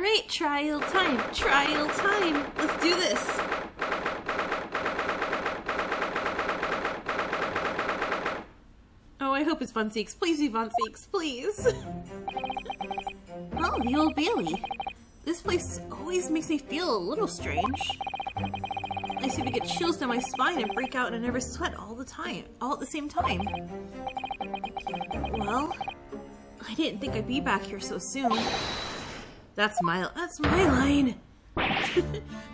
Alright, trial time, trial time. Let's do this. Oh, I hope it's Von Zieks. Please be Von Zieks, please. Oh, the Old Bailey. This place always makes me feel a little strange. I seem to get chills down my spine and break out in a nervous sweat all the time, all at the same time. Well, I didn't think I'd be back here so soon. That's my line.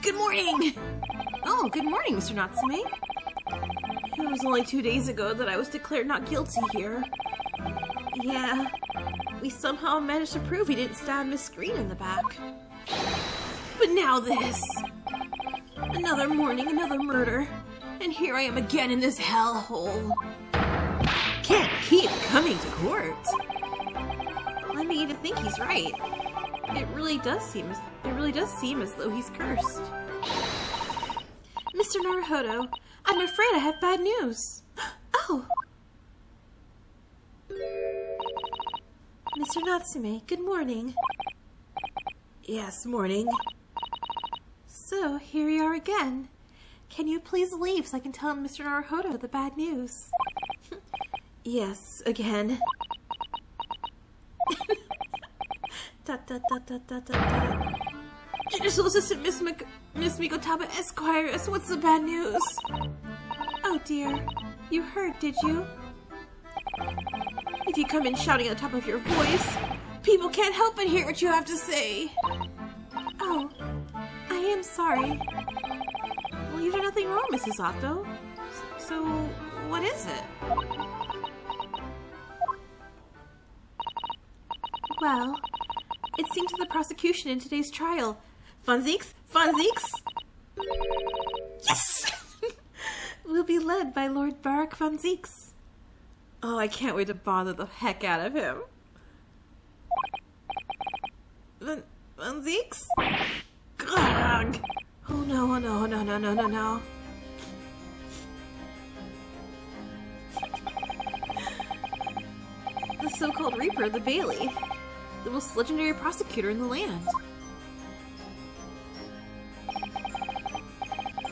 Good morning! Oh, good morning, Mr. Natsume. It was only 2 days ago that I was declared not guilty here. Yeah, we somehow managed to prove he didn't stab Miss Green in the back. But now this! Another morning, another murder, and here I am again in this hellhole. Can't keep coming to court. I'm beginning to think he's right. It really does seem as though he's cursed. Mr. Naruhodo, I'm afraid I have bad news. Oh! Mr. Natsume, good morning. Yes, morning. So, here we are again. Can you please leave so I can tell Mr. Naruhodo the bad news? Yes, again. Judicial Assistant Miss Mikotaba Esquire, what's the bad news? Oh dear, you heard, did you? If you come in shouting at the top of your voice, people can't help but hear what you have to say. Oh, I am sorry. Well, you've done nothing wrong, Mrs. Otto. So, what is it? Well, it seems that the prosecution in today's trial. Von Zieks? Von Zieks? Yes! Will be led by Lord Barak Von Zieks. Oh, I can't wait to bother the heck out of him. Von Zieks? Grog! Oh no, oh no, no, no, no, no, no. The so-called Reaper of the Bailey. The most legendary prosecutor in the land.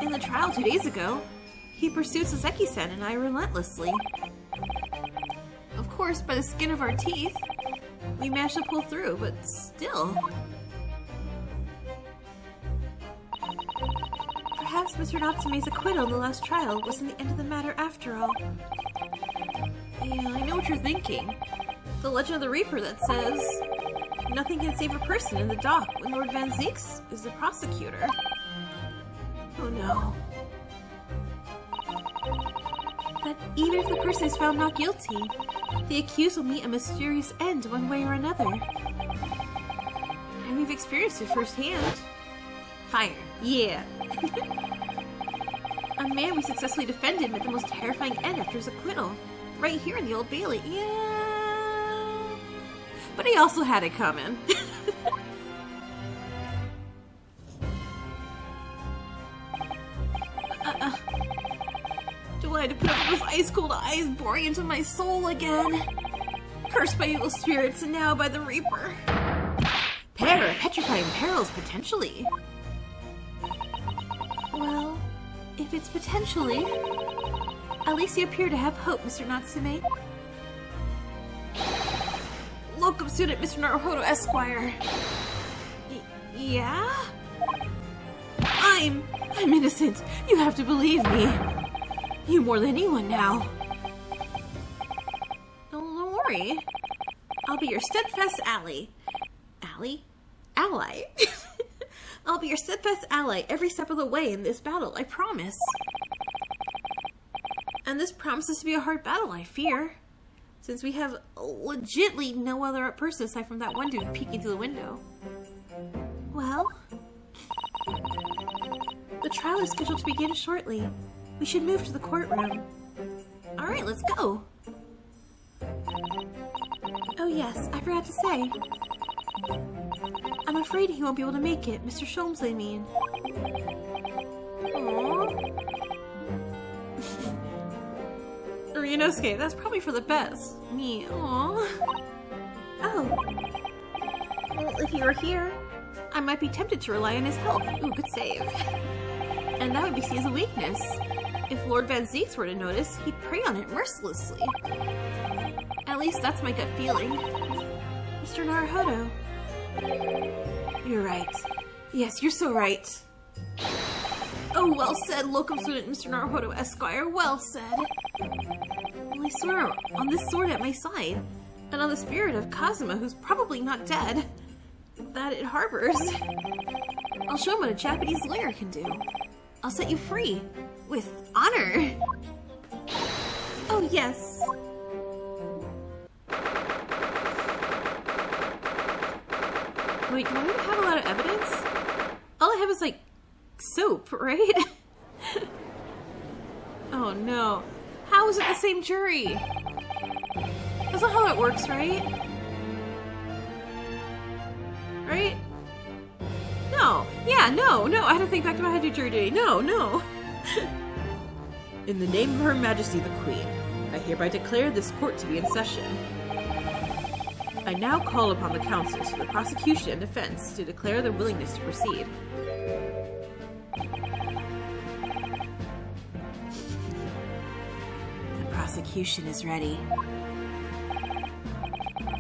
In the trial 2 days ago, he pursued Saseki-san and I relentlessly. Of course, by the skin of our teeth, we managed to pull through, but still. Perhaps Mr. Natsume's acquittal in the last trial wasn't the end of the matter after all. Yeah, I know what you're thinking. The legend of the Reaper that says, nothing can save a person in the dock when Lord Van Zieks is the prosecutor. Oh no. But even if the person is found not guilty, the accused will meet a mysterious end one way or another. And we've experienced it firsthand. Fire. Yeah. A man we successfully defended met the most terrifying end after his acquittal. Right here in the Old Bailey. Yeah. But he also had it coming. Do I have to put up with those ice-cold eyes boring into my soul again? Cursed by evil spirits and now by the Reaper. Petrifying perils, potentially. Well, if it's potentially, at least you appear to have hope, Mr. Natsume. Locum student, Mr. Naruhodo Esquire. Yeah? I'm innocent. You have to believe me. You more than anyone now. Don't worry. I'll be your steadfast ally. Ally? I'll be your steadfast ally every step of the way in this battle, I promise. And this promises to be a hard battle, I fear. Since we have legitly no other person aside from that one dude peeking through the window. Well, the trial is scheduled to begin shortly. We should move to the courtroom. Alright, let's go. Oh yes, I forgot to say. I'm afraid he won't be able to make it, Mr. Sholmes, I mean. Aww. Ryunosuke, that's probably for the best. Me, aww. Oh. Well, if you were here, I might be tempted to rely on his help. Ooh, good save. And that would be seen as a weakness. If Lord Van Zieks were to notice, he'd prey on it mercilessly. At least that's my gut feeling. Mr. Naruhodo. You're right. Yes, you're so right. Oh, well said, locum student Mr. Naruhodo Esquire, well said. Well, I swear on this sword at my side, and on the spirit of Kazuma, who's probably not dead, that it harbors. I'll show him what a Japanese lawyer can do. I'll set you free. With honor. Oh, yes. Wait, do I even have a lot of evidence? All I have is, like, soap, right? Oh, no. How is it the same jury? That's not how that works, right? Right? No. Yeah, no. I had to think back to how I do jury duty. No. In the name of Her Majesty the Queen, I hereby declare this court to be in session. I now call upon the counsels for the prosecution and defense to declare their willingness to proceed. The prosecution is ready.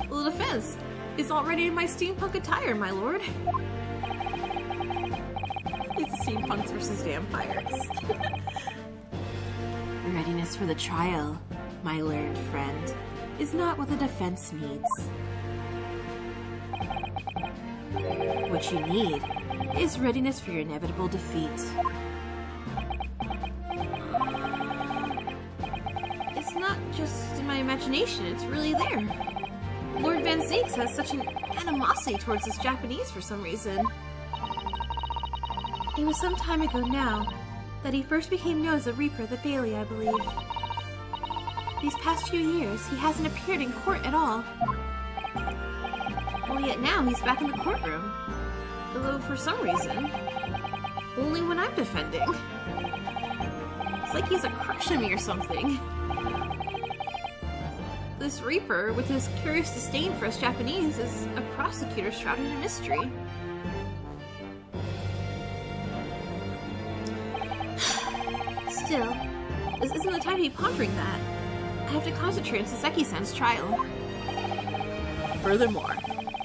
The defense is already in my steampunk attire, my lord. It's steampunks versus vampires. Readiness for the trial, my learned friend, is not what the defense needs. What you need is readiness for your inevitable defeat. It's not just in my imagination, it's really there. Lord Van Zieks has such an animosity towards this Japanese for some reason. It was some time ago now that he first became known as a Reaper of the Bailey, I believe. These past few years, he hasn't appeared in court at all. Well, yet now he's back in the courtroom. Although, for some reason, only when I'm defending. It's like he's a crush on me or something. This Reaper, with his curious disdain for us Japanese, is a prosecutor shrouded in mystery. Still, this isn't the time to be pondering that. I have to concentrate on Saseki-san's trial. Furthermore,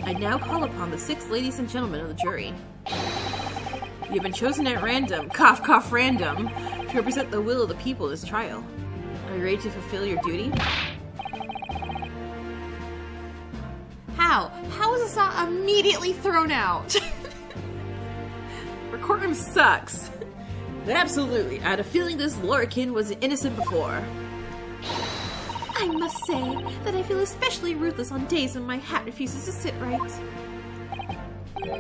I now call upon the 6 ladies and gentlemen of the jury. You have been chosen at random, cough cough random, to represent the will of the people in this trial. Are you ready to fulfill your duty? How? How is this not immediately thrown out? Our courtroom sucks. Absolutely, I had a feeling this Lorcan was innocent before. I must say that I feel especially ruthless on days when my hat refuses to sit right.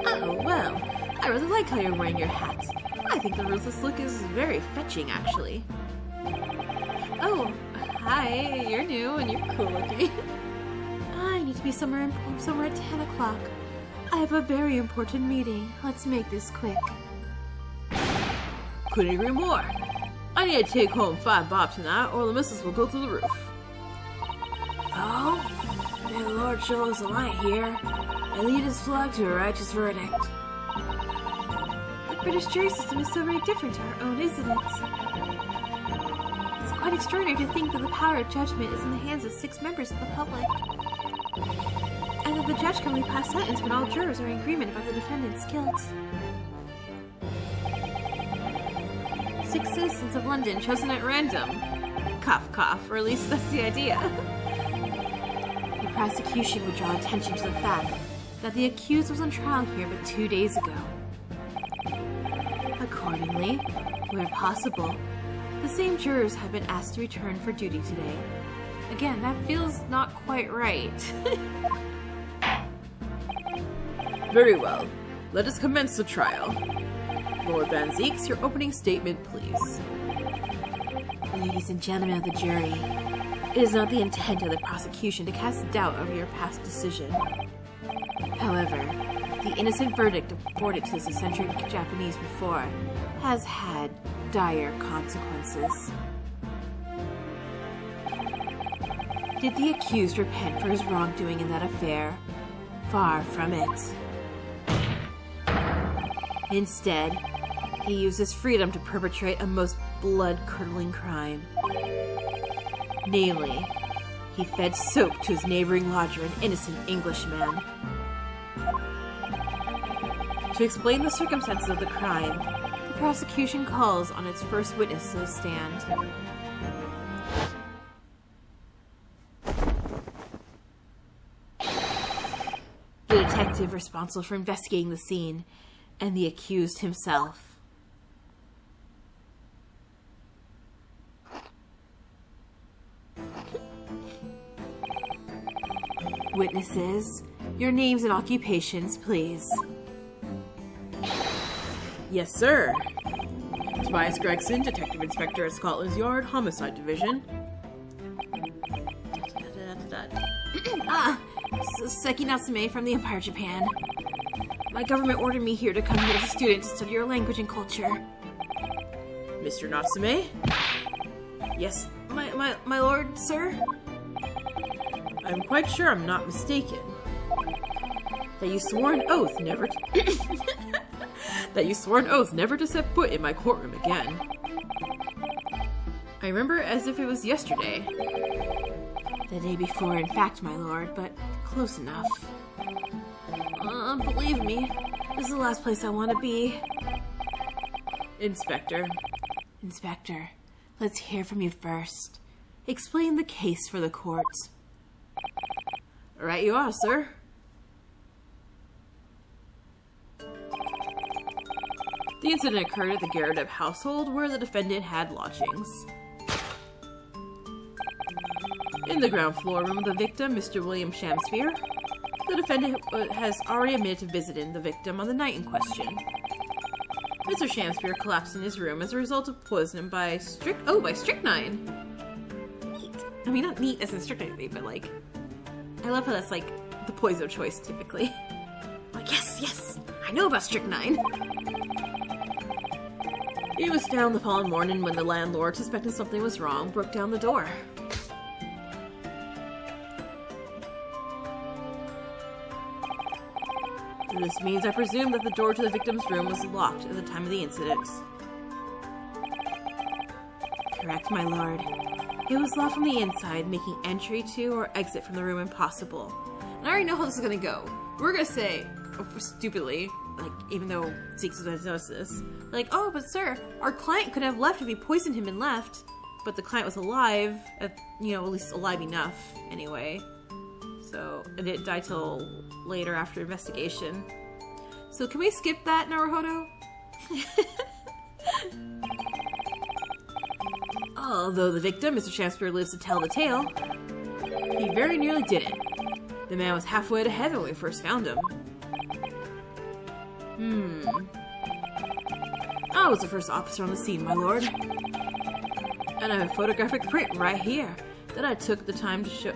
Oh, well, I really like how you're wearing your hat. I think the ruthless look is very fetching, actually. Oh, hi, you're new and you're cool looking. I need to be somewhere at 10 o'clock. I have a very important meeting. Let's make this quick. Couldn't agree more. I need to take home 5 bob tonight, or the missus will go through the roof. Oh, may the Lord show us a light here, and lead his flock to a righteous verdict. The British jury system is so very different to our own, isn't it? It's quite extraordinary to think that the power of judgment is in the hands of 6 members of the public, and that the judge can only pass sentence when all jurors are in agreement about the defendant's guilt. 6 citizens of London chosen at random. Cough, cough, or at least that's the idea. The prosecution would draw attention to the fact that the accused was on trial here but 2 days ago. Accordingly, where possible, the same jurors have been asked to return for duty today. Again, that feels not quite right. Very well. Let us commence the trial. Lord Van Zieks, your opening statement, please. Ladies and gentlemen of the jury, it is not the intent of the prosecution to cast doubt over your past decision. However, the innocent verdict afforded to this eccentric Japanese before has had dire consequences. Did the accused repent for his wrongdoing in that affair? Far from it. Instead, he used his freedom to perpetrate a most blood-curdling crime. Namely, he fed soap to his neighboring lodger, an innocent Englishman. To explain the circumstances of the crime, the prosecution calls on its first witness to the stand. The detective responsible for investigating the scene, and the accused himself. Witnesses, your names and occupations, please. Yes, sir. Tobias Gregson, Detective Inspector at Scotland Yard, Homicide Division. Seki Natsume from the Empire Japan. My government ordered me here to come here as a student to study your language and culture. Mr. Natsume? Yes, my lord, sir? I'm quite sure I'm not mistaken. That you swore an oath never to set foot in my courtroom again. I remember as if it was yesterday. The day before, in fact, my lord, but close enough. Believe me, this is the last place I want to be. Inspector, let's hear from you first. Explain the case for the court. Right you are, sir. The incident occurred at the Garrett household where the defendant had lodgings. In the ground floor room of the victim, Mr. William Shamsphere, the defendant has already admitted to visiting the victim on the night in question. Mr. Shamsphere collapsed in his room as a result of poisoning by strychnine. Neat. I mean, not neat as in strychnine, but like, I love how that's like the poison of choice typically. Like, yes, I know about strychnine. He was found the following morning when the landlord, suspecting something was wrong, broke down the door. This means I presume that the door to the victim's room was locked at the time of the incident. Correct, my lord. It was locked from the inside, making entry to or exit from the room impossible. And I already know how this is gonna go. We're gonna say, stupidly, like, even though Zeke's doesn't notice this, like, oh, but sir, our client could have left if we poisoned him and left. But the client was alive, at least alive enough, anyway. So, it didn't die till later after investigation. So can we skip that, Naruhodo? Although the victim, Mr. Shamsphere, lives to tell the tale, he very nearly didn't. The man was halfway to heaven when we first found him. I was the first officer on the scene, my lord. And I have a photographic print right here that I took at the time to show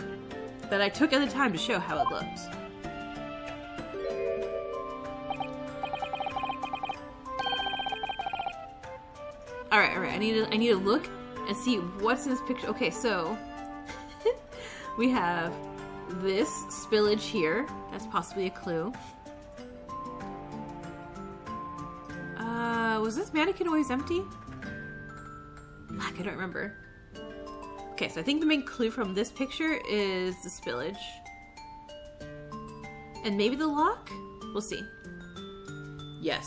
how it looked. Alright, I need to look and see what's in this picture. Okay, so we have this spillage here. That's possibly a clue. Was this mannequin always empty? I don't remember. Okay, so I think the main clue from this picture is the spillage. And maybe the lock? We'll see. Yes,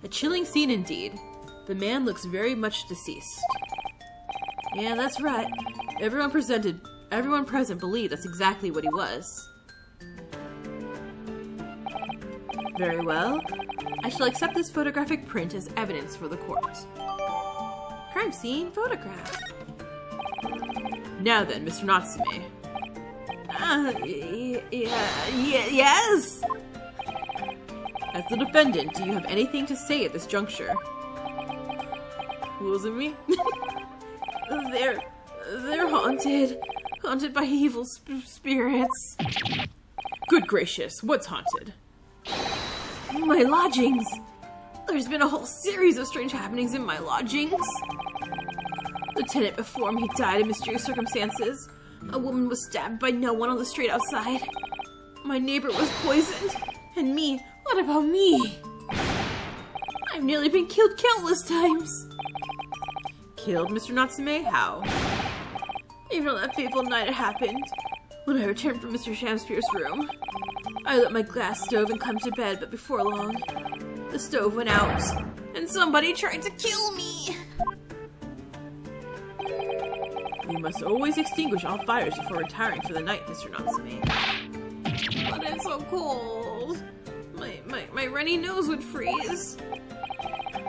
a chilling scene indeed. The man looks very much deceased. Yeah, that's right. Everyone present believed that's exactly what he was. Very well. I shall accept this photographic print as evidence for the court. Crime scene photograph. Now then, Mr. Natsume. Yes! As the defendant, do you have anything to say at this juncture? Was it me? They're haunted. Haunted by evil spirits. Good gracious, what's haunted? My lodgings. There's been a whole series of strange happenings in my lodgings. The tenant before me died in mysterious circumstances. A woman was stabbed by no one on the street outside. My neighbor was poisoned. And me, what about me? I've nearly been killed countless times. Killed, Mr. Natsume? How? Even on that fateful night it happened. When I returned from Mr. Shamspeare's room, I lit my glass stove and climbed to bed, but before long, the stove went out, and somebody tried to kill me. You must always extinguish all fires before retiring for the night, Mr. Natsume. But it's so cold. My runny nose would freeze.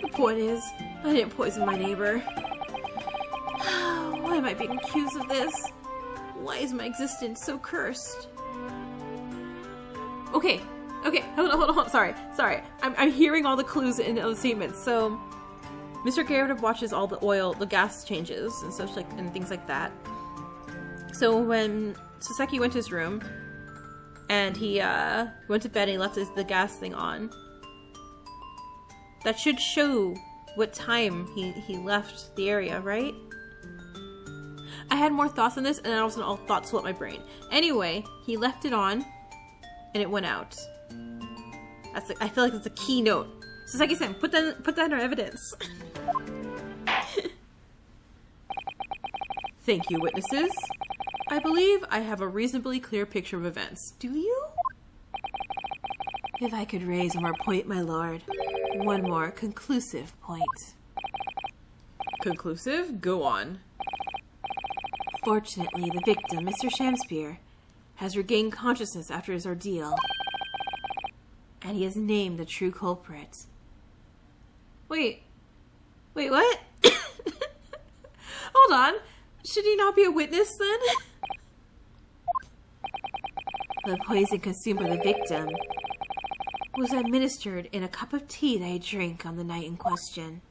The point is, I didn't poison my neighbor. Why am I being accused of this? Why is my existence so cursed? Okay, hold on, sorry. I'm hearing all the clues in the statements. So, Mr. Garrett watches all the gas changes and such and things like that. So when Saseki went to his room, and he went to bed and he left the gas thing on, that should show what time he left the area, right? I had more thoughts on this, and then all of a sudden all thoughts swept my brain. Anyway, he left it on, and it went out. I feel like it's a key note. Saseki-san, put that in our evidence. Thank you, witnesses. I believe I have a reasonably clear picture of events. Do you? If I could raise one more point, my lord. One more conclusive point. Conclusive? Go on. Fortunately, the victim, Mr. Shamspeare, has regained consciousness after his ordeal. And he has named the true culprit. Wait, what? Hold on. Should he not be a witness, then? The poison consumed by the victim was administered in a cup of tea that I drank on the night in question.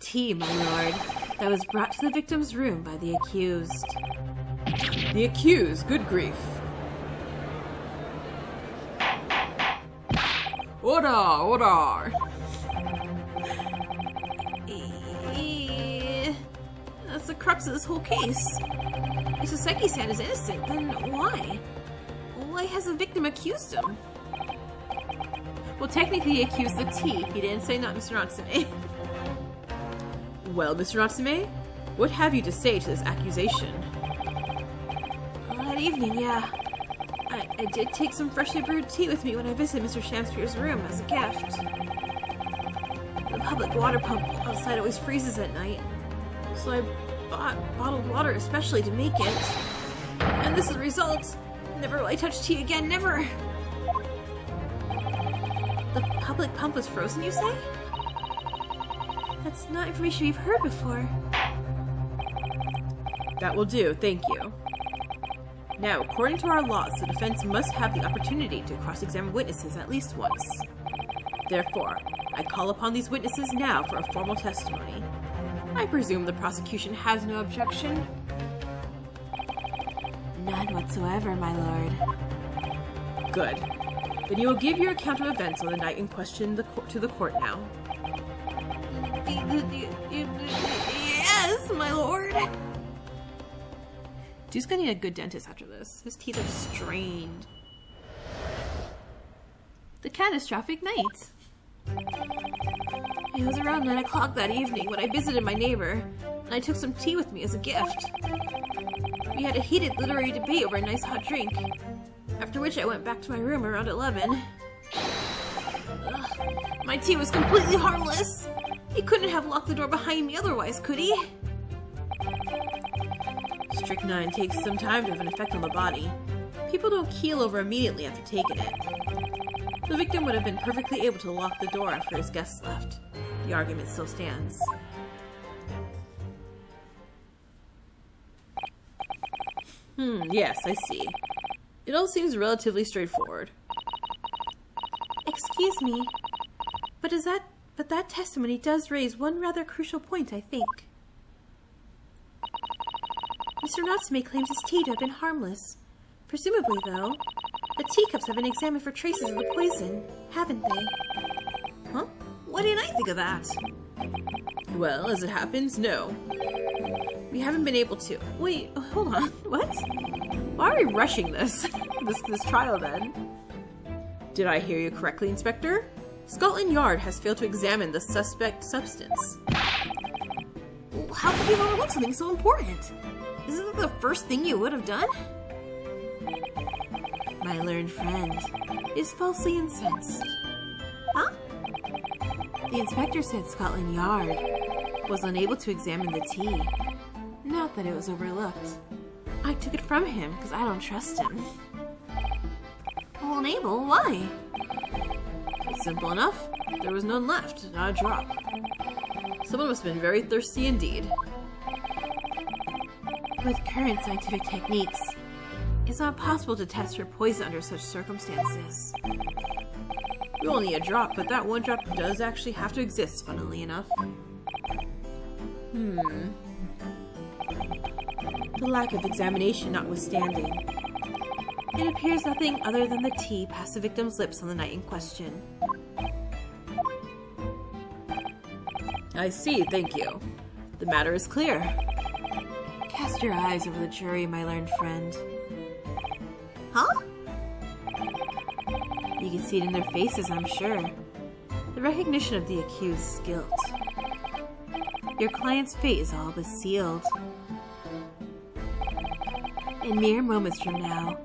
Tea, my lord, that was brought to the victim's room by the accused. The accused? Good grief. Order! That's the crux of this whole case. If Saseki-san is innocent, then why? Why has the victim accused him? Well, technically he accused the tea. He didn't say not Mr. Natsume. Well, Mr. Natsume, what have you to say to this accusation? That evening, yeah. I did take some freshly brewed tea with me when I visited Mr. Shamspeare's room as a gift. The public water pump outside always freezes at night, so I bought bottled water especially to make it. And this is the result. Never will I touch tea again, never! The public pump was frozen, you say? That's not information we've heard before. That will do, thank you. Now, according to our laws, the defense must have the opportunity to cross-examine witnesses at least once. Therefore, I call upon these witnesses now for a formal testimony. I presume the prosecution has no objection? None whatsoever, my lord. Good. Then you will give your account of events on the night in question to the court now. Yes, my lord! Dude's gonna need a good dentist after this. His teeth are strained. The catastrophic night. It was around 9 o'clock that evening when I visited my neighbor, and I took some tea with me as a gift. We had a heated literary debate over a nice hot drink, after which I went back to my room around 11. My tea was completely harmless. He couldn't have locked the door behind me otherwise, could he? Strychnine takes some time to have an effect on the body. People don't keel over immediately after taking it. The victim would have been perfectly able to lock the door after his guests left. The argument still stands. Yes, I see. It all seems relatively straightforward. Excuse me, but that testimony does raise one rather crucial point, I think. Mr. Natsume claims his tea to have been harmless. Presumably, though, the teacups have been examined for traces of the poison, haven't they? Huh? Why didn't I think of that? Well, as it happens, no. We haven't been able to. Wait, hold on. What? Why are we rushing this? this trial, then? Did I hear you correctly, Inspector? Scotland Yard has failed to examine the suspect substance. Well, how could you have overlooked something so important? Isn't that the first thing you would have done? My learned friend is falsely incensed. Huh? The inspector said Scotland Yard was unable to examine the tea. Not that it was overlooked. I took it from him because I don't trust him. Well, unable? Why? It's simple enough. There was none left, not a drop. Someone must have been very thirsty indeed. With current scientific techniques, it's not possible to test for poison under such circumstances. We only need a drop, but that one drop does actually have to exist, funnily enough. The lack of examination notwithstanding, it appears nothing other than the tea passed the victim's lips on the night in question. I see, thank you. The matter is clear. Cast your eyes over the jury, my learned friend. Huh? You can see it in their faces, I'm sure. The recognition of the accused's guilt. Your client's fate is all but sealed. In mere moments from now,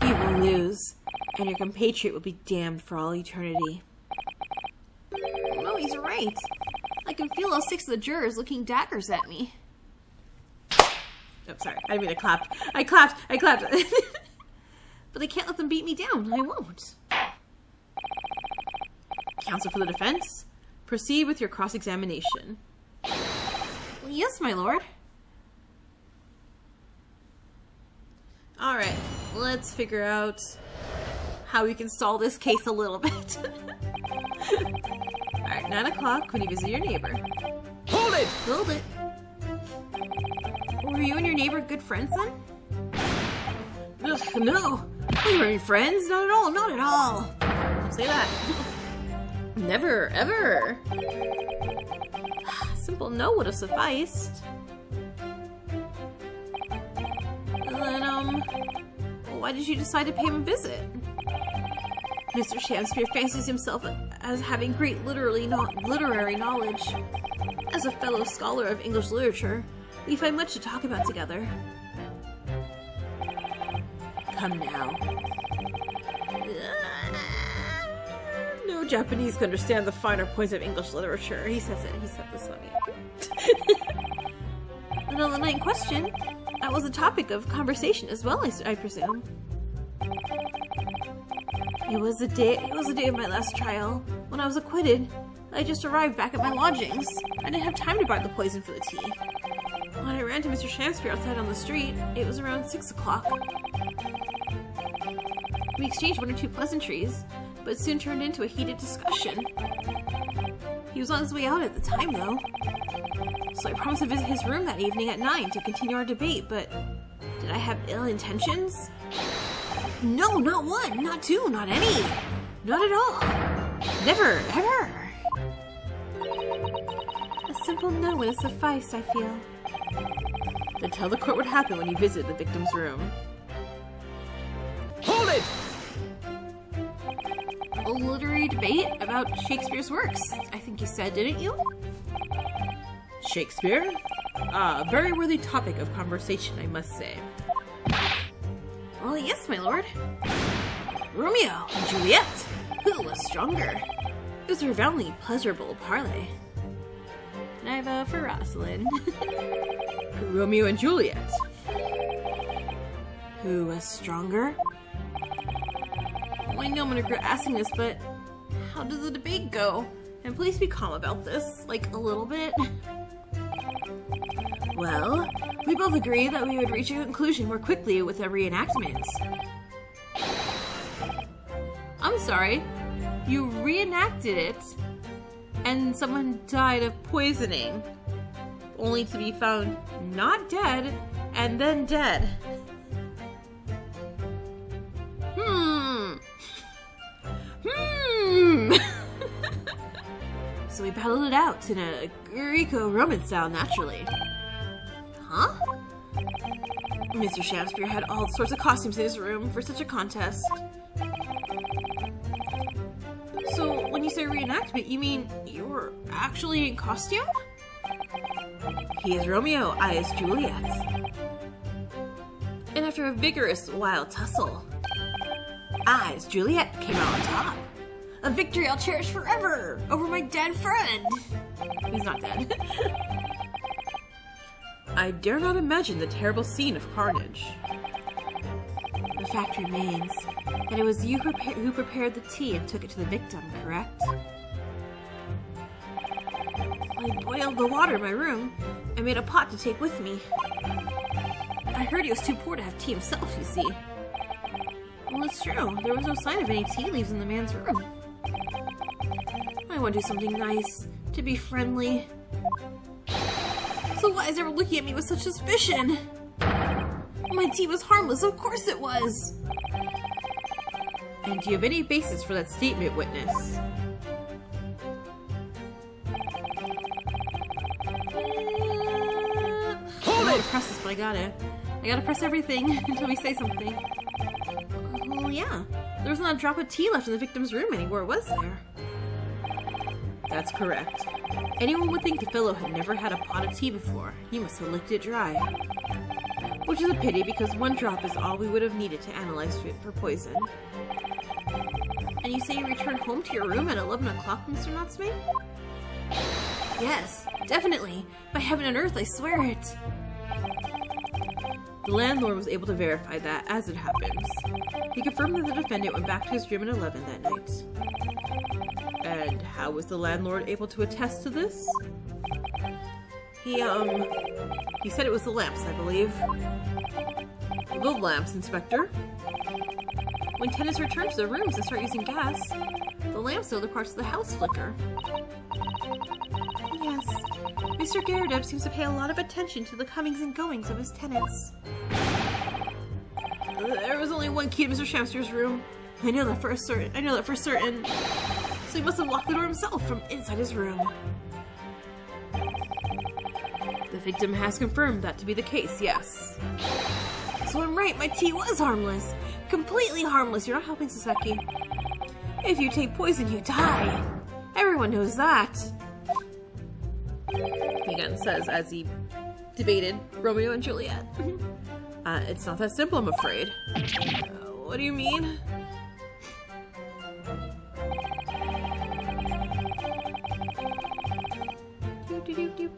you will lose, and your compatriot will be damned for all eternity. No, he's right. I can feel all 6 of the jurors looking daggers at me. Oh, sorry. I didn't mean to clap. I clapped. But I can't let them beat me down. I won't. Counsel for the defense, proceed with your cross-examination. Well, yes, my lord. Alright, let's figure out how we can stall this case a little bit. Alright, 9 o'clock when you visit your neighbor. Hold it! Hold it. Were you and your neighbor good friends then? Ugh, no, we weren't friends. Not at all. Not at all. Don't say that. Never, ever. Simple no would have sufficed. Then, why did you decide to pay him a visit? Mr. Shakespeare fancies himself as having great literary knowledge. As a fellow scholar of English literature, we find much to talk about together. Come now. No Japanese can understand the finer points of English literature. He says it. He said this on me. And on the night in question, that was the topic of conversation as well, I presume. It was the day of my last trial. When I was acquitted, I just arrived back at my lodgings. I didn't have time to buy the poison for the tea. When I ran to Mr. Shakespeare outside on the street, it was around 6 o'clock. We exchanged 1 or 2 pleasantries, but it soon turned into a heated discussion. He was on his way out at the time, though. So I promised to visit his room that evening at 9 to continue our debate, but did I have ill intentions? No, not 1, not 2, not any. Not at all. Never, ever. A simple no would have sufficed, I feel. Then tell the court what happened when you visit the victim's room. Hold it! A literary debate about Shakespeare's works, I think you said, didn't you? Shakespeare? A very worthy topic of conversation, I must say. Well, yes, my lord. Romeo and Juliet. Who was stronger? It was a resoundingly pleasurable parley. Niva for Rosalind. Romeo and Juliet. Who was stronger? Well, I know I'm gonna regret asking this, but how did the debate go? And please be calm about this, like a little bit. Well, we both agreed that we would reach a conclusion more quickly with a reenactment. I'm sorry, you reenacted it, and someone died of poisoning, only to be found not dead, and then dead. So we battled it out in a Greco-Roman style, naturally. Huh? Mr. Shakespeare had all sorts of costumes in his room for such a contest. So when When you say reenactment, you mean you were actually in costume? He is Romeo, I is Juliet. And after a vigorous, wild tussle, I, as Juliet, came out on top. a victory I'll cherish forever over my dead friend. He's not dead. I dare not imagine the terrible scene of carnage. The fact remains that it was you who prepared the tea and took it to the victim, correct? I boiled the water in my room and made a pot to take with me. I heard he was too poor to have tea himself, you see. Well, it's true. There was no sign of any tea leaves in the man's room. I want to do something nice, to be friendly. So why is everyone looking at me with such suspicion? My tea was harmless, of course it was! And do you have any basis for that statement, witness? I'm gonna press this, but I gotta press everything until we say something. Well, yeah. There was not a drop of tea left in the victim's room anywhere, was there? That's correct. Anyone would think the fellow had never had a pot of tea before. He must have licked it dry. Which is a pity, because one drop is all we would have needed to analyze it for poison. And you say you returned home to your room at 11 o'clock, Mr. Natsume? Yes, definitely. By heaven and earth, I swear it. The landlord was able to verify that, as it happens. He confirmed that the defendant went back to his room at 11 that night. And how was the landlord able to attest to this? He said it was the lamps, I believe. The lamps, Inspector. When tenants return to their rooms and start using gas, the lamps in other parts of the house flicker. Yes, Mr. Garrideb seems to pay a lot of attention to the comings and goings of his tenants. There was only one key to Mr. Shamster's room. I know that for certain. So he must have locked the door himself from inside his room. The victim has confirmed that to be the case, yes. So I'm right, my tea was harmless. Completely harmless. You're not helping, Saseki. If you take poison, you die. Everyone knows that. He again says as he debated Romeo and Juliet. It's not that simple, I'm afraid. What do you mean?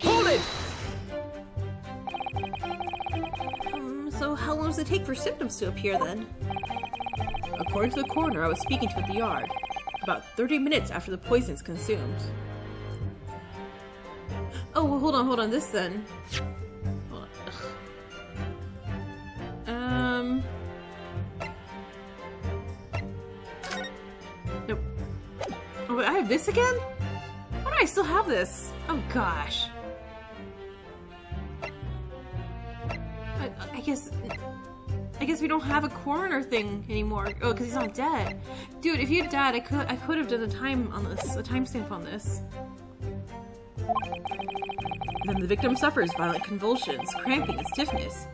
Hold it! So how long does it take for symptoms to appear then? According to the coroner I was speaking to at the yard, about 30 minutes after the poison is consumed. Oh, well, hold on, this then. Hold on. Nope. Oh, wait, I have this again? Why do I still have this? Oh, gosh. I guess we don't have a coroner thing anymore. Oh, because he's not dead. Dude, if you'd died, I could have done a timestamp on this. Then the victim suffers violent convulsions, cramping, and stiffness,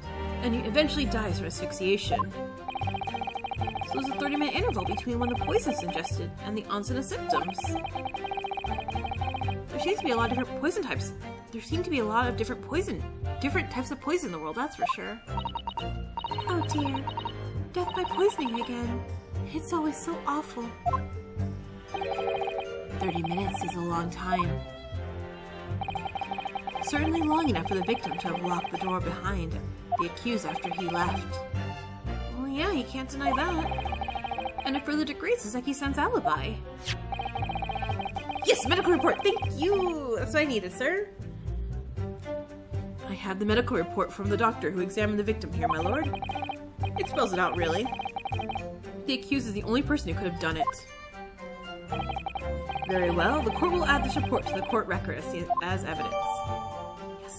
and he eventually dies from asphyxiation. So there's a 30-minute interval between when the poison is ingested and the onset of symptoms. There seems to be a lot of different poison types. There seem to be a lot of different types of poison in the world, that's for sure. Oh dear. Death by poisoning again. It's always so awful. 30 minutes is a long time. Certainly long enough for the victim to have locked the door behind the accused after he left. Well, yeah, you can't deny that. And it further degrades Saseki-san's alibi. Yes, medical report! Thank you! That's what I needed, sir. I have the medical report from the doctor who examined the victim here, my lord. It spells it out, really. The accused is the only person who could have done it. Very well, the court will add this report to the court record as evidence.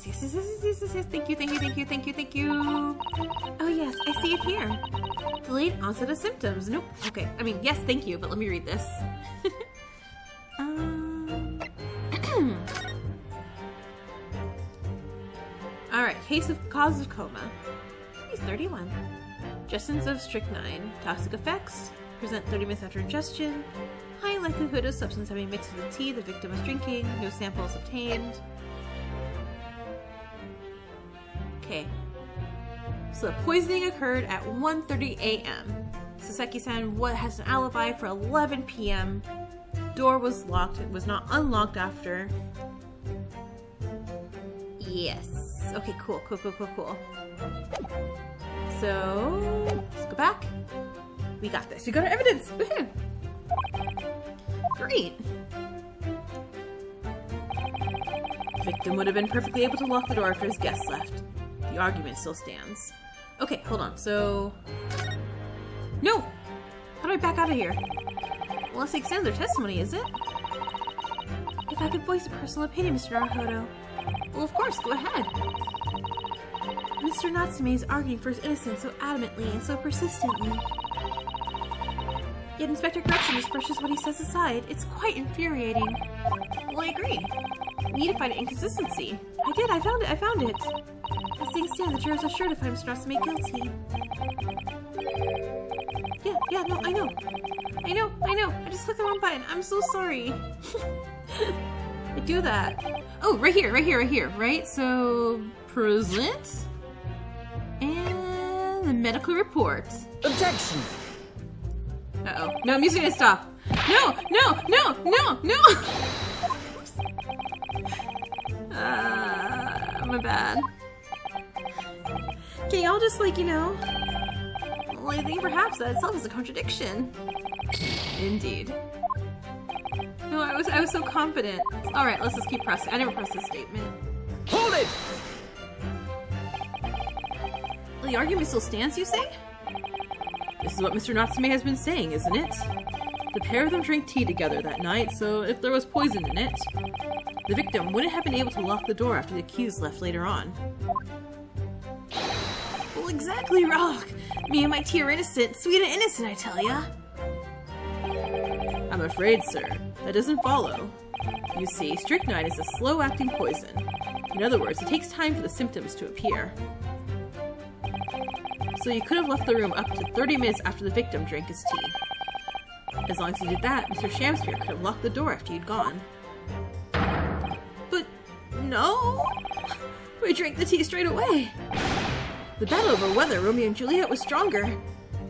Yes. Thank you. Oh yes, I see it here. Delayed onset of symptoms. Nope. Okay. I mean, yes, thank you, but let me read this. Alright, cause of coma. He's 31. Ingestions of strychnine. Toxic effects. Present 30 minutes after ingestion. High likelihood of substance having mixed with the tea the victim was drinking. No samples obtained. Okay. So the poisoning occurred at 1:30 a.m. Saseki-san has an alibi for 11 p.m. Door was locked. It was not unlocked after. Yes. Okay, cool. So, let's go back. We got this. We got our evidence. Woohoo! Great. The victim would have been perfectly able to lock the door after his guests left. The argument still stands. Okay, hold on. So... No! How do I back out of here? Well, let's extend their testimony, is it? If I could voice a personal opinion, Mr. Naruhodo. Well, of course, go ahead. Mr. Natsume is arguing for his innocence so adamantly and so persistently. Yet Inspector Gretchen just brushes what he says aside. It's quite infuriating. Well, I agree. We need to find an inconsistency. I found it. As things stand, the jurors are sure to find Mr. Natsume guilty. Yeah, no, I know. I just clicked the wrong button. I'm so sorry. I do that. Oh, right here, right? So, present. And the medical report. Objection! Uh-oh. No, music didn't stop. No! My bad. Okay, y'all just like, well, I think perhaps that itself is a contradiction. Indeed. No, I was so confident. Alright, let's just keep pressing. I never pressed this statement. Hold it! Well, the argument still stands, you say? This is what Mr. Natsume has been saying, isn't it? The pair of them drank tea together that night, so if there was poison in it, the victim wouldn't have been able to lock the door after the accused left later on. Well, exactly, Rock. Me and my tea are innocent. Sweet and innocent, I tell ya. I'm afraid, sir, that doesn't follow. You see, strychnine is a slow-acting poison. In other words, it takes time for the symptoms to appear. So you could have left the room up to 30 minutes after the victim drank his tea. As long as you did that, Mr. Shamspeare could have locked the door after you'd gone. But no! We drank the tea straight away. The battle over whether Romeo and Juliet was stronger.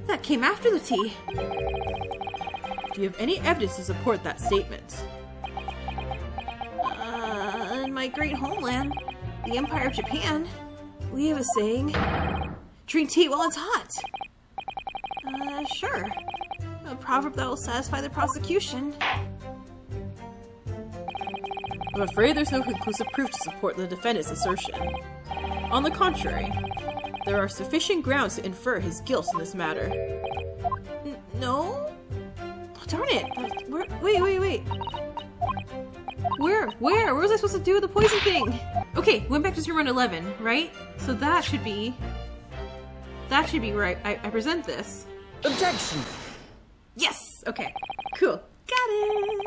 That came after the tea. Do you have any evidence to support that statement? In my great homeland, the Empire of Japan, we have a saying, drink tea while it's hot. Sure. A proverb that will satisfy the prosecution. I'm afraid there's no conclusive proof to support the defendant's assertion. On the contrary, there are sufficient grounds to infer his guilt in this matter. No? Oh, darn it! Wait. Where was I supposed to do the poison thing? Okay, went back to room 11, right? So that should be where I present this. Objection! Yes! Okay, cool. Got it!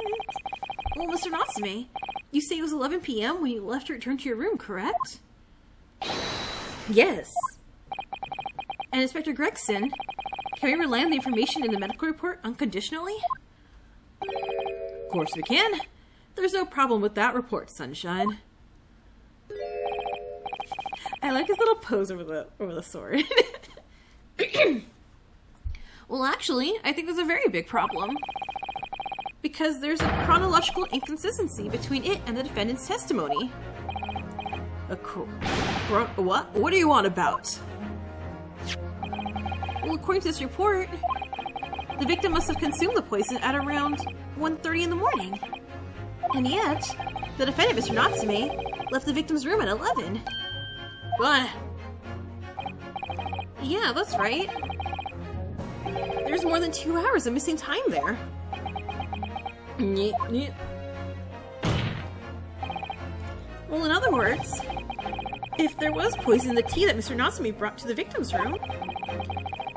Well, Mr. Natsume, you say it was 11 p.m. when you left to return to your room, correct? Yes. And Inspector Gregson, can we rely on the information in the medical report unconditionally? Of course we can. There's no problem with that report, Sunshine. I like his little pose over the sword. Well, actually, I think there's a very big problem. Because there's a chronological inconsistency between it and the defendant's testimony. What? What do you want about? Well, according to this report, the victim must have consumed the poison at around 1:30 in the morning. And yet, the defendant, Mr. Natsume, left the victim's room at 11. What? Yeah, that's right. There's more than 2 hours of missing time there. Well, in other words, if there was poison in the tea that Mr. Natsume brought to the victim's room,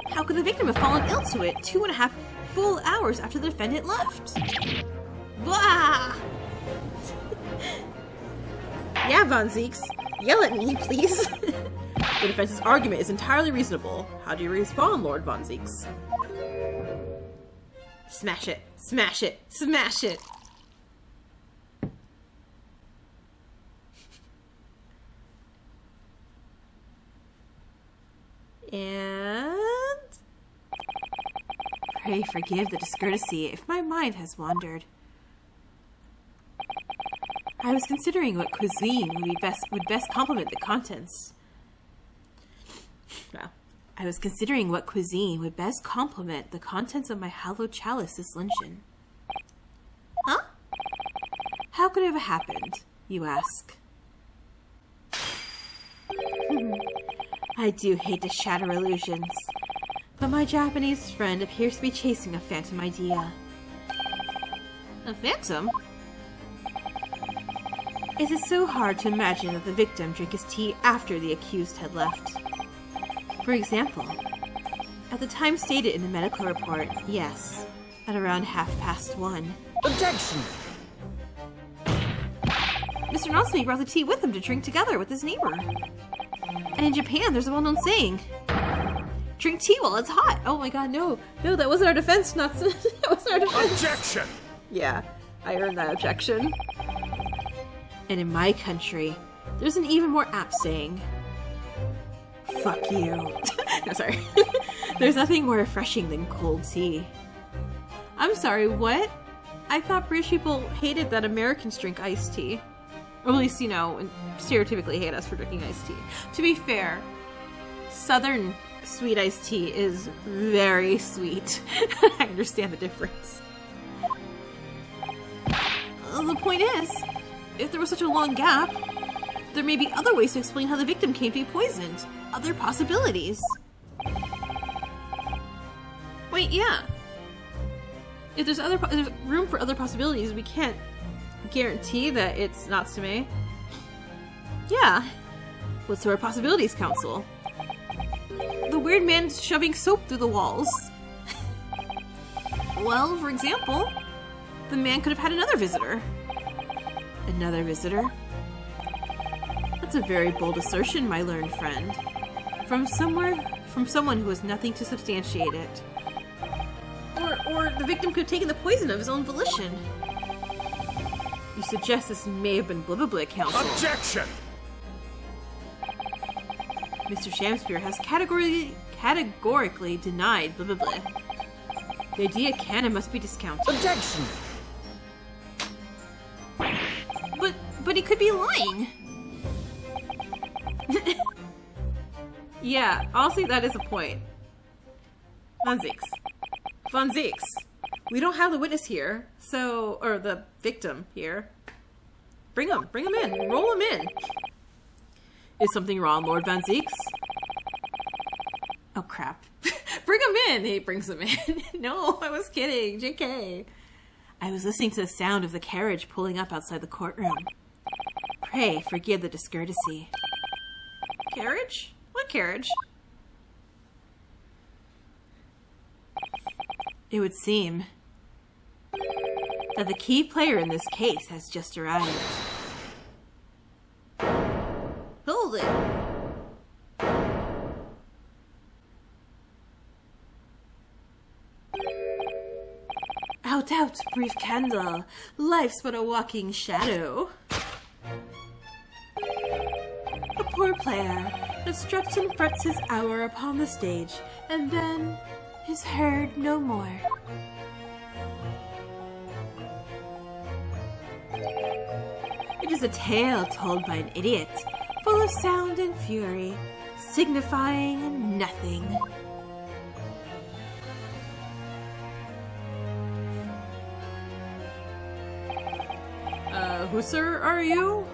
how could the victim have fallen ill to it 2.5 full hours after the defendant left? Blah! Yeah, Von Zieks, yell at me, please. The defense's argument is entirely reasonable. How do you respond, Lord Von Zieks? Smash it, smash it, smash it! And... Pray forgive the discourtesy if my mind has wandered. I was considering what cuisine would best complement the contents. Well, I was considering what cuisine would best complement the contents of my hallowed chalice this luncheon. Huh? How could it have happened, you ask? I do hate to shatter illusions, but my Japanese friend appears to be chasing a phantom idea. A phantom? Is it so hard to imagine that the victim drank his tea after the accused had left? For example, at the time stated in the medical report, yes, at around 1:30. Objection! Mr. Natsume brought the tea with him to drink together with his neighbor. And in Japan, there's a well-known saying, drink tea while it's hot. Oh my god, no. No, that wasn't our defense, Natsume. That wasn't our defense. Objection! Yeah, I earned that objection. And in my country, there's an even more apt saying, fuck you. No, sorry. There's nothing more refreshing than cold tea. I'm sorry, what? I thought British people hated that Americans drink iced tea. Or at least, you know, stereotypically hate us for drinking iced tea. To be fair, Southern sweet iced tea is very sweet. I understand the difference. The point is, if there was such a long gap, there may be other ways to explain how the victim came to be poisoned. Other possibilities. Wait, yeah. If there's there's room for other possibilities, we can't guarantee that it's Natsume. Yeah. What's our possibilities, Council? The weird man shoving soap through the walls. Well, for example, the man could have had another visitor. Another visitor? That's a very bold assertion, my learned friend. From someone who has nothing to substantiate it. Or the victim could have taken the poison of his own volition. You suggest this may have been Blibbleblick, Council. Objection! Mr. Shamspeare has categorically denied Blibbleblick. The idea can and must be discounted. Objection! But he could be lying. Yeah, I'll say that is a point. Von Zieks. We don't have the witness here, so, or the victim here. Bring him in, roll him in. Is something wrong, Lord Van Zieks? Oh crap. Bring him in! He brings him in. No, I was kidding, JK. I was listening to the sound of the carriage pulling up outside the courtroom. Pray forgive the discourtesy. Carriage? What carriage? It would seem that the key player in this case has just arrived. Hold it! Out, out, brief candle. Life's but a walking shadow. A poor player that struts and frets his hour upon the stage, and then is heard no more. It is a tale told by an idiot, full of sound and fury, signifying nothing. Who, sir, are you?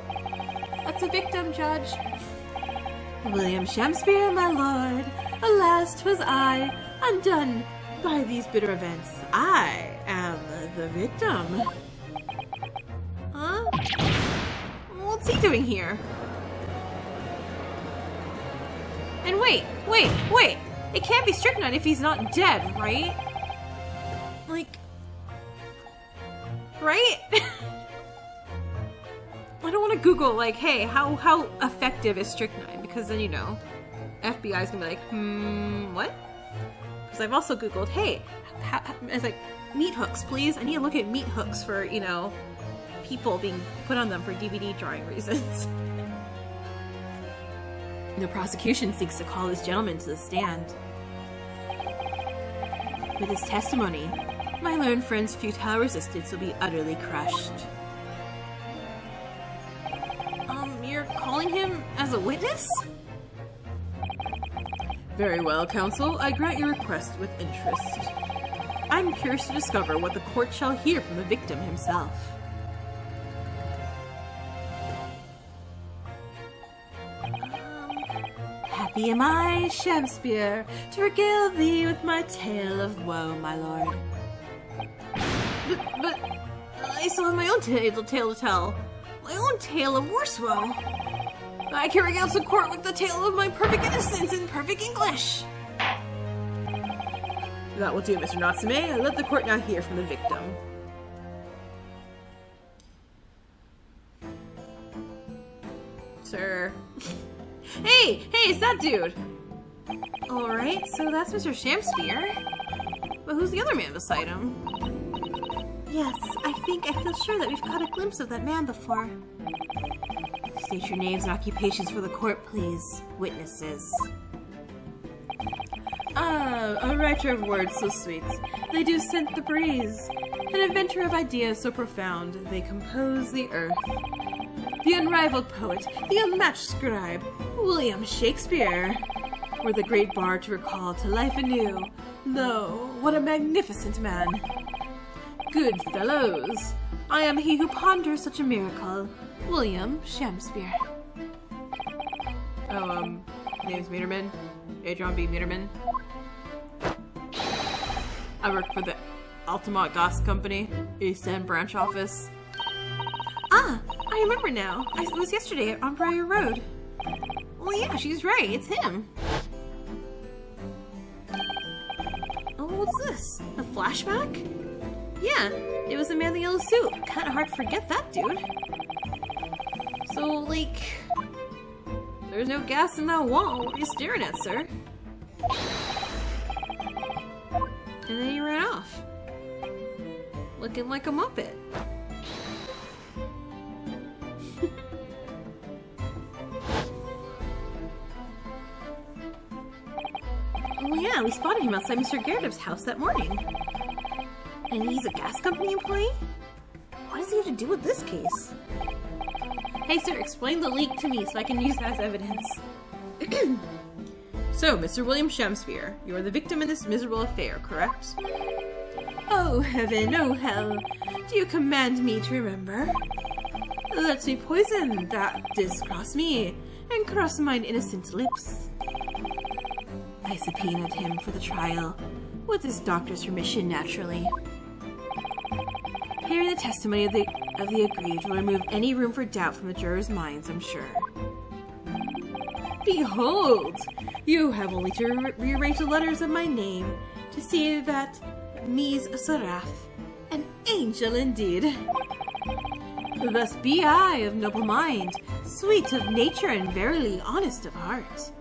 That's a victim, Judge. William Shamspeare, my lord. Alas, 'twas I, undone by these bitter events. I am the victim. Huh? What's he doing here? And wait! It can't be strychnine if he's not dead, right? Like... Right? I don't want to Google, like, hey, how effective is strychnine? Because then, you know, FBI's gonna be like, what? Because I've also Googled, hey, it's like, meat hooks, please. I need to look at meat hooks for, you know, people being put on them for DVD drawing reasons. The prosecution seeks to call this gentleman to the stand. With his testimony, my learned friend's futile resistance will be utterly crushed. You're calling him as a witness? Very well, counsel. I grant your request with interest. I'm curious to discover what the court shall hear from the victim himself. Happy am I, Shakespeare, to regale thee with my tale of woe, my lord. But I still have my own tale to tell. My own tale of worse woe. I can regale the court with the tale of my perfect innocence in perfect English. That will do, Mr. Natsume. Let the court now hear from the victim. Sir. Hey, it's that dude. Alright, so that's Mr. Shakespeare. But who's the other man beside him? Yes, I feel sure that we've caught a glimpse of that man before. State your names and occupations for the court, please. Witnesses. A writer of words so sweet, they do scent the breeze. An inventor of ideas so profound, they compose the earth. The unrivaled poet, the unmatched scribe, William Shakespeare, were the great bard to recall to life anew. Lo, what a magnificent man! Good fellows, I am he who ponders such a miracle, William Shakespeare. Oh, name's Meterman. Adrian B. Meterman. I work for the Altamont Gas Company, East End branch office. Ah, I remember now. It was yesterday on Briar Road. Well, yeah, she's right. It's him. Oh, what's this? A flashback? Yeah, it was the man in the yellow suit. Kinda hard to forget that dude. So, like, there's no gas in that wall. What are you staring at, sir? And then he ran off. Looking like a Muppet. Oh yeah, we spotted him outside Mr. Gerardov's house that morning. And he's a gas company employee? What does he have to do with this case? Hey sir, explain the leak to me so I can use that as evidence. So, Mr. William Shakespeare, you are the victim in this miserable affair, correct? Oh heaven, oh hell, do you command me to remember? Let me poison that discross me, and cross mine innocent lips. I subpoenaed him for the trial, with his doctor's permission, naturally. Hearing the testimony of the aggrieved will remove any room for doubt from the jurors' minds, I'm sure. Behold! You have only to rearrange the letters of my name to see that me's Seraph, an angel indeed. Thus be I of noble mind, sweet of nature, and verily honest of heart,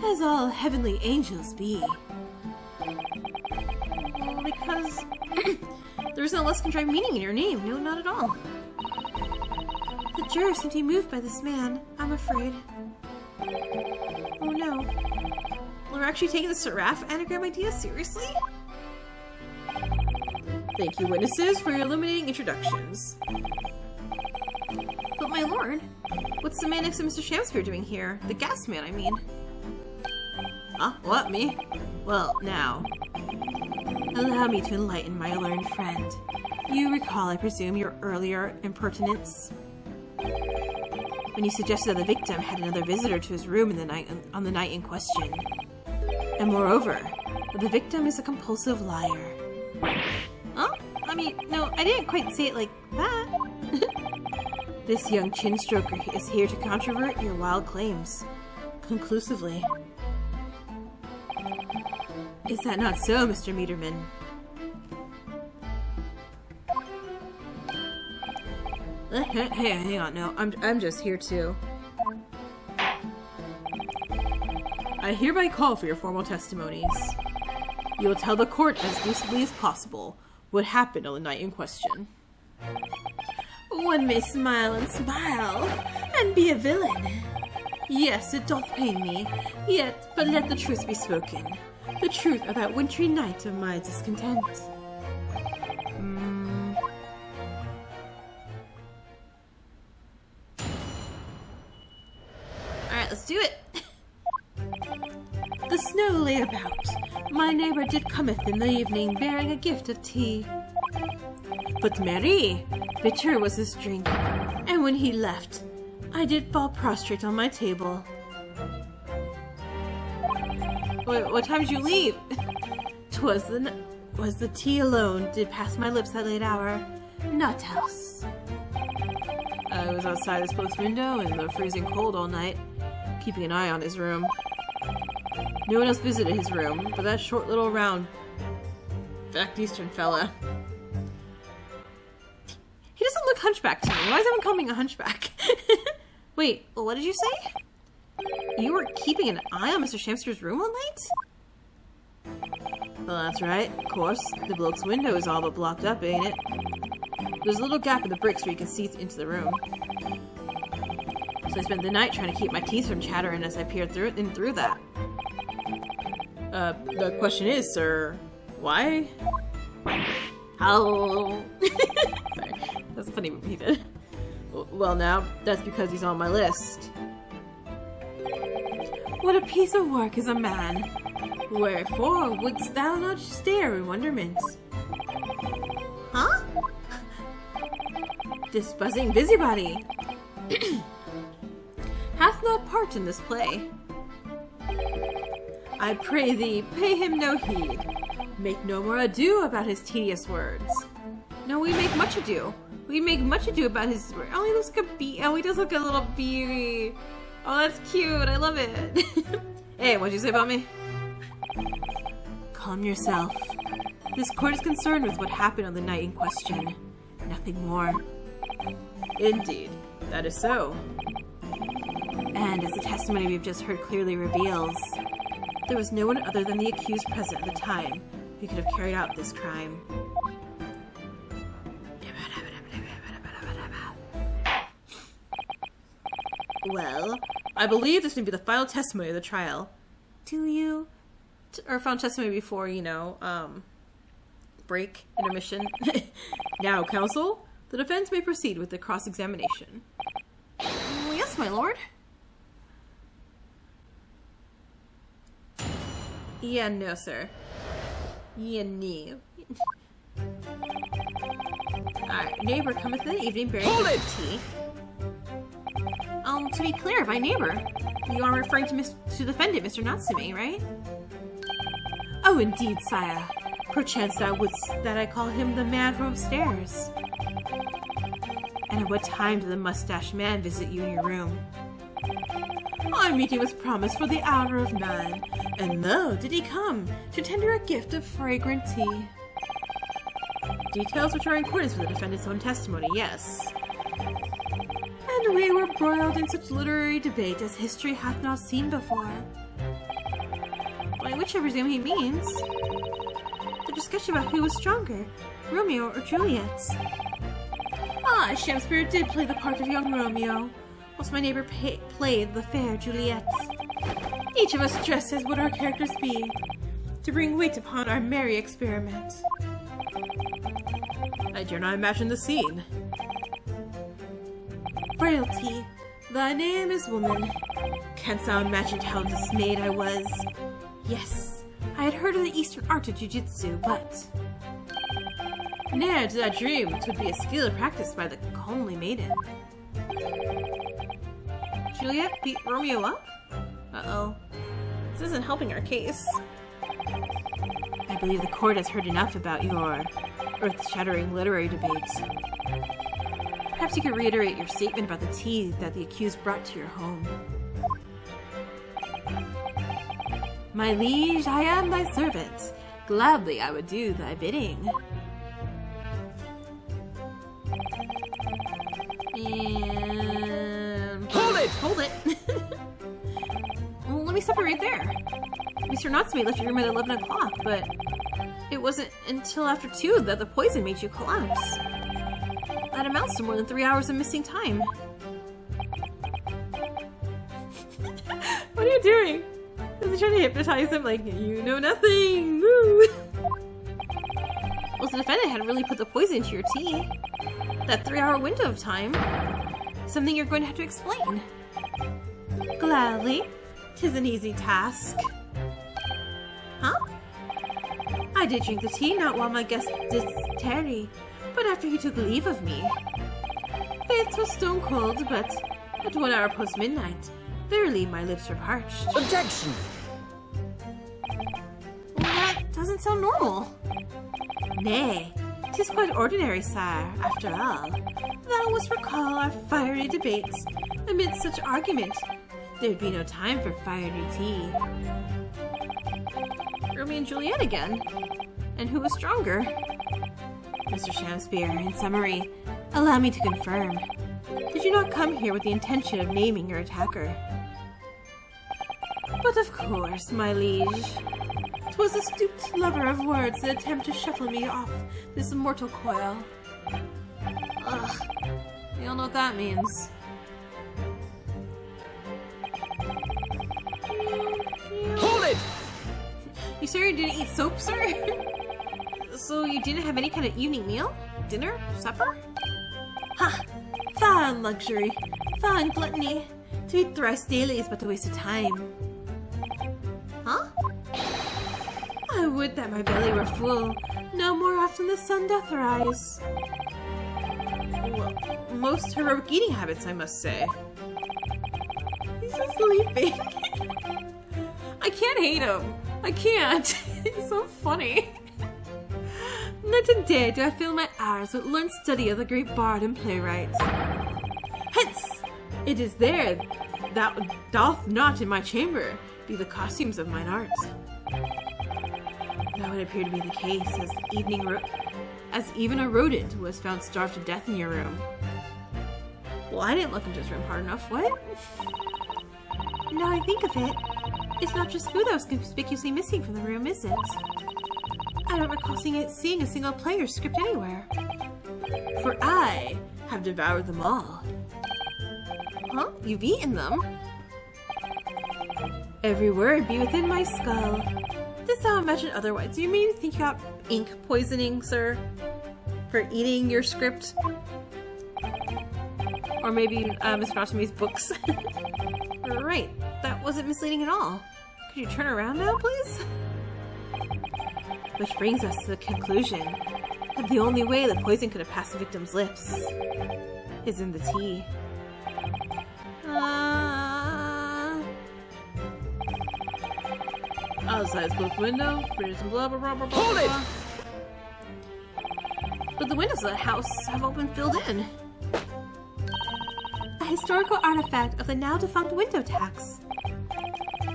as all heavenly angels be. Well, because there's no less than dry meaning in your name. No, not at all. The jurors seem to be moved by this man, I'm afraid. Oh no. We're actually taking the Seraph anagram idea seriously? Thank you, witnesses, for your illuminating introductions. But my lord, what's the man next to Mr. Shakespeare doing here? The gas man, I mean. Huh? What, me? Well, now, allow me to enlighten my learned friend. You recall, I presume, your earlier impertinence? When you suggested that the victim had another visitor to his room on the night in question. And moreover, that the victim is a compulsive liar. Huh? I mean, no, I didn't quite say it like that. This young chin stroker is here to controvert your wild claims. Conclusively. Is that not so, Mr. Meterman? Hey, hang on, no, I'm just here to... I hereby call for your formal testimonies. You will tell the court as lucidly as possible what happened on the night in question. One may smile and be a villain. Yes, it doth pain me, yet, but let the truth be spoken. The truth of that wintry night of my discontent. Alright, let's do it. The snow lay about. My neighbor did cometh in the evening, bearing a gift of tea. But Marie, bitter was his drink, and when he left, I did fall prostrate on my table. Wait, what time did you leave? 'Twas the tea alone did pass my lips that late hour, naught else. I was outside his closed window in the freezing cold all night, keeping an eye on his room. No one else visited his room, but that short little round back eastern fella. He doesn't look hunchback to me. Why is everyone calling me a hunchback? Wait, what did you say? You were keeping an eye on Mr. Shamster's room all night? Well, that's right. Of course, the bloke's window is all but blocked up, ain't it? There's a little gap in the bricks where you can see into the room. So I spent the night trying to keep my teeth from chattering as I peered through that. The question is, sir, why? How? Sorry, that's a funny he did. Well, now, that's because he's on my list. What a piece of work is a man! Wherefore wouldst thou not stare in wonderment? Huh? This buzzing busybody hath no part in this play. I pray thee, pay him no heed. Make no more ado about his tedious words. No, we make much ado. We make much ado about his words. Oh, he looks like a bee. Oh, he does look like a little beauty. Oh, that's cute. I love it. Hey, what'd you say about me? Calm yourself. This court is concerned with what happened on the night in question. Nothing more. Indeed, that is so. And as the testimony we've just heard clearly reveals, there was no one other than the accused present at the time who could have carried out this crime. Well, I believe this may be the final testimony of the trial. Do you? Or final testimony before, break, intermission. Now, counsel, the defense may proceed with the cross-examination. Oh, yes, my lord. Yeah, no, sir. Yeah, no. Alright, neighbor cometh in the evening bearing tea. To be clear, by neighbor, you are referring to the defendant, Mr. Natsume, right? Oh, indeed, sire. Perchance thou wouldst that I call him the man from upstairs. And at what time did the mustached man visit you in your room? Our meeting was promised for the hour of 9, and lo, did he come to tender a gift of fragrant tea. Details which are in accordance with the defendant's own testimony, yes. And we were broiled in such literary debate as history hath not seen before. By which I presume he means the discussion about who was stronger, Romeo or Juliet. Ah, Shakespeare did play the part of young Romeo, whilst my neighbor played the fair Juliet. Each of us dressed as would our characters be, to bring weight upon our merry experiment. I dare not imagine the scene. Frailty, thy name is woman. Canst thou imagine how dismayed I was? Yes, I had heard of the eastern art of jiu-jitsu, but ne'er did I dream 'twould be a skill practiced by the comely maiden. Juliet beat Romeo up? Uh-oh. This isn't helping our case. I believe the court has heard enough about your earth-shattering literary debates. Perhaps you could reiterate your statement about the tea that the accused brought to your home. My liege, I am thy servant. Gladly I would do thy bidding. And... Hold it! Hold it! Well, let me stop it right there. Mr. Natsume left your room at 11 o'clock, but It wasn't until after 2 that the poison made you collapse. That amounts to more than 3 hours of missing time. What are you doing? Is he trying to hypnotize him like, you know nothing? Woo! Well, the defendant had really put the poison into your tea. That 3-hour window of time. Something you're going to have to explain. Gladly. 'Tis an easy task. Huh? I did drink the tea not while my guest did tarry, but after he took leave of me. Faith was stone cold, but at 1 hour post midnight, verily my lips were parched. Objection! Well, that doesn't sound normal. Nay, 'tis quite ordinary, sire, after all. Thou must recall our fiery debates. Amidst such argument, there'd be no time for fiery tea. Romeo and Juliet again. And who was stronger? Mr. Shakespeare, in summary, allow me to confirm. Did you not come here with the intention of naming your attacker? But of course, my liege. 'Twas a stooped lover of words that attempt to shuffle me off this mortal coil. Ugh. You don't know what that means. Hold it! You sure you didn't eat soap, sir? So you didn't have any kind of evening meal? Dinner? Supper? Ha! Fine luxury, fine gluttony. To eat thrice daily is but a waste of time. Huh? I would that my belly were full, no more often the sun doth rise. Well, most heroic eating habits, I must say. He's just sleeping. I can't hate him. I can't. He's so funny. Not today do I fill my hours with learned study of the great bard and playwright. Hence! It is there that doth not in my chamber be the costumes of mine art. That would appear to be the case, as even a rodent was found starved to death in your room. Well, I didn't look into his room hard enough. What? Now I think of it, it's not just food that was conspicuously missing from the room, is it? I don't recall seeing a single player script anywhere. For I have devoured them all. Huh? You've eaten them? Every word be within my skull. Dost thou imagine otherwise? Do you mean think you got Ink poisoning, sir? For eating your script? Or maybe Mr. Natsume's books? Right, that wasn't misleading at all. Could you turn around now, please? Which brings us to the conclusion that the only way the poison could have passed the victim's lips is in the tea. Outside split window, freeze and blah blah blah blah blah. Hold it! But the windows of the house have all been filled in. A historical artifact of the now defunct window tax.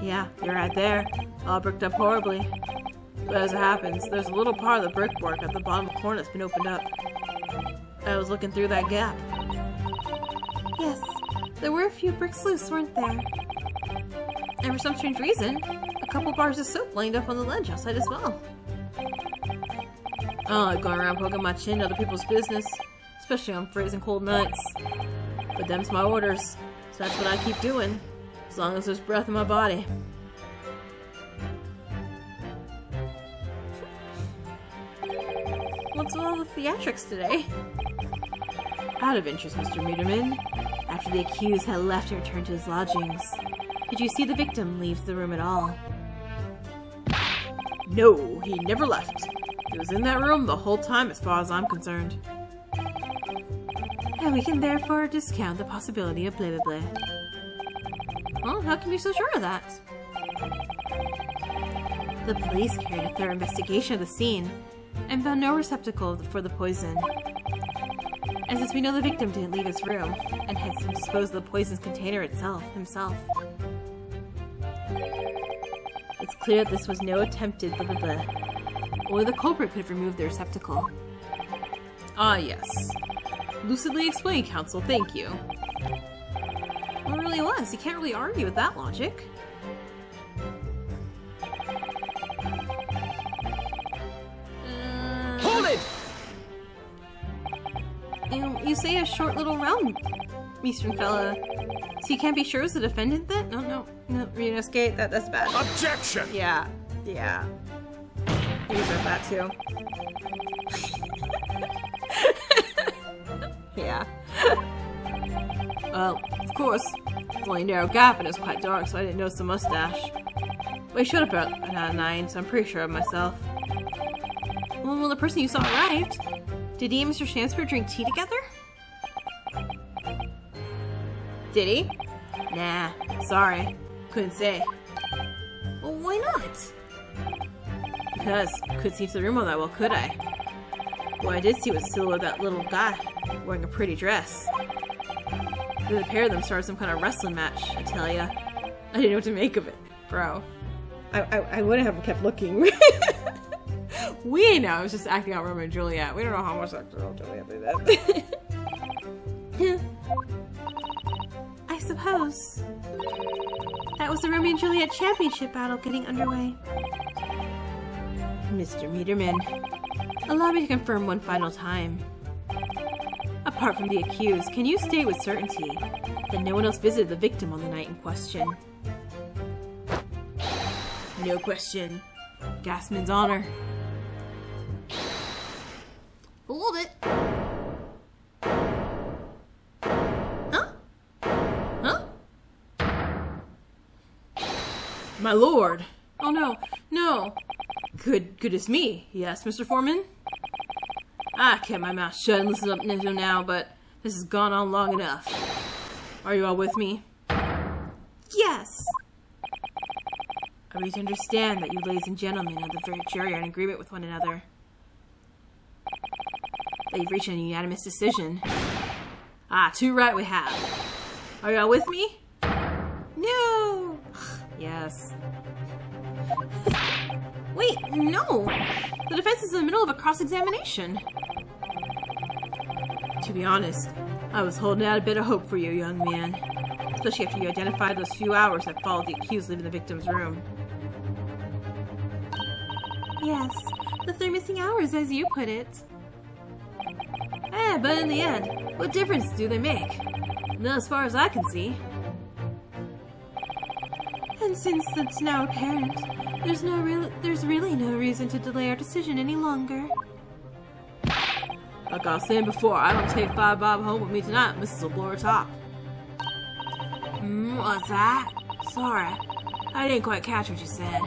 Yeah, you're right there. All bricked up horribly. But as it happens, there's a little part of the brickwork at the bottom corner that's been opened up. I was looking through that gap. Yes, there were a few bricks loose, weren't there? And for some strange reason, a couple bars of soap lined up on the ledge outside as well. I don't like going around poking my chin to other people's business, especially on freezing cold nights. But them's my orders, so that's what I keep doing, as long as there's breath in my body. What's with all the theatrics today? Out of interest, Mr. Muderman, after the accused had left and returned to his lodgings, did you see the victim leave the room at all? No, he never left. He was in that room the whole time as far as I'm concerned. And we can therefore discount the possibility of blah blah blah. Well, how can you be so sure of that? The police carried a thorough investigation of the scene and found no receptacle for the poison. And since we know the victim didn't leave his room, and hence disposed of the poison's container himself, it's clear that this was no attempted blah blah blah. Only the culprit could have removed the receptacle. Ah, yes. Lucidly explained, counsel, thank you. Well, it really was. You can't really argue with that logic. you say a short little round, Eastern fella. So you can't be sure it was the defendant then? No, Ryunosuke, that's bad. Objection! Yeah. You said that too. Yeah. Well, of course, it's only a narrow gap and it's quite dark, so I didn't notice the mustache. But he showed up about 9, so I'm pretty sure of myself. Well, the person you saw arrived. Did he and Mr. Shansper drink tea together? Did he? Nah, sorry. Couldn't say. Well, why not? Because couldn't see to the room all that well, could I? What I did see was the silhouette of that little guy wearing a pretty dress. Then the pair of them started some kind of wrestling match, I tell ya. I didn't know what to make of it, bro. I wouldn't have kept looking. We know I was just acting out Romeo and Juliet. We don't know how much acting out Juliet did that. I suppose that was the Romeo and Juliet championship battle getting underway. Mr. Meterman, allow me to confirm one final time. Apart from the accused, can you state with certainty that no one else visited the victim on the night in question? No question. Gasman's honor. Hold it. Huh? My lord. Oh no. Goodness me. Yes, Mr. Foreman? I kept my mouth shut and listened up to now, but this has gone on long enough. Are you all with me? Yes. Are we to understand that you ladies and gentlemen of the jury are in agreement with one another? That you've reached a unanimous decision? Ah, too right we have. Are you all with me? No. Yes. Wait, no! The defense is in the middle of a cross-examination. To be honest, I was holding out a bit of hope for you, young man. Especially after you identified those few hours that followed the accused leaving the victim's room. Yes, the 3 missing hours, as you put it. But in the end, what difference do they make? None as far as I can see. And since it's now apparent, there's really no reason to delay our decision any longer. Like I was saying before, I don't take Bob home with me tonight. Mrs. will blow her top. What's that? Sorry, I didn't quite catch what you said.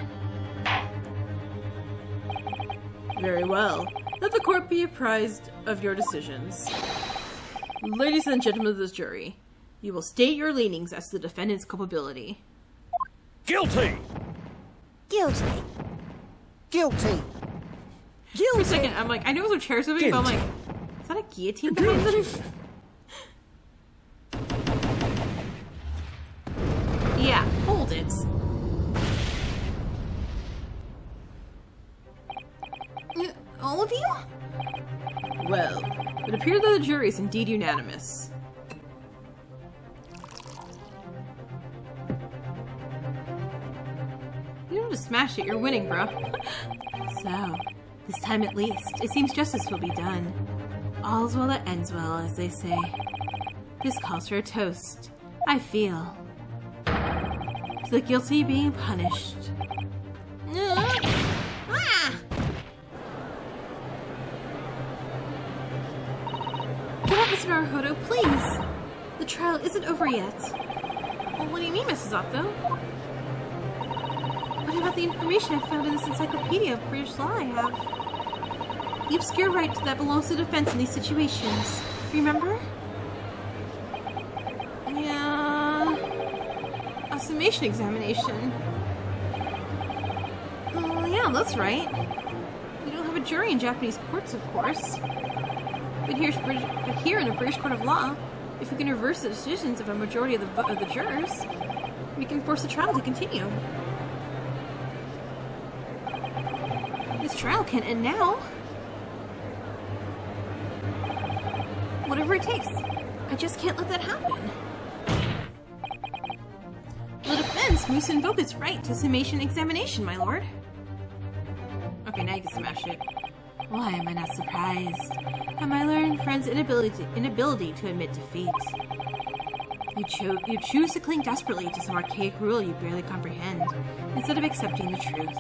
Very well. Let the court be apprised of your decisions. Ladies and gentlemen of the jury, you will state your leanings as to the defendant's culpability. Guilty! Guilty. Guilty. For a second, I'm like, I know those are chairs moving, but I'm like, is that a guillotine behind them? Yeah, hold it. All of you? Well, it appears that the jury is indeed unanimous. You don't just smash it, you're winning, bro. So, this time at least, it seems justice will be done. All's well that ends well, as they say. This calls for a toast, I feel. To the guilty being punished. Get up, Mr. Naruhodo, please! The trial isn't over yet. Well, what do you mean, Mrs. Octo? What about the information I found in this encyclopedia of British law I have? The obscure right that belongs to defense in these situations. Remember? Yeah... a summation examination. Oh, yeah, that's right. We don't have a jury in Japanese courts, of course. But here in the British Court of Law, if we can reverse the decisions of a majority of the jurors, we can force the trial to continue. This trial can't end now. Whatever it takes. I just can't let that happen. The defense must invoke its right to summation examination, my lord. Okay, now you can smash it. Why am I not surprised? Have I learned friend's inability to admit defeat? You choose to cling desperately to some archaic rule you barely comprehend, instead of accepting the truth.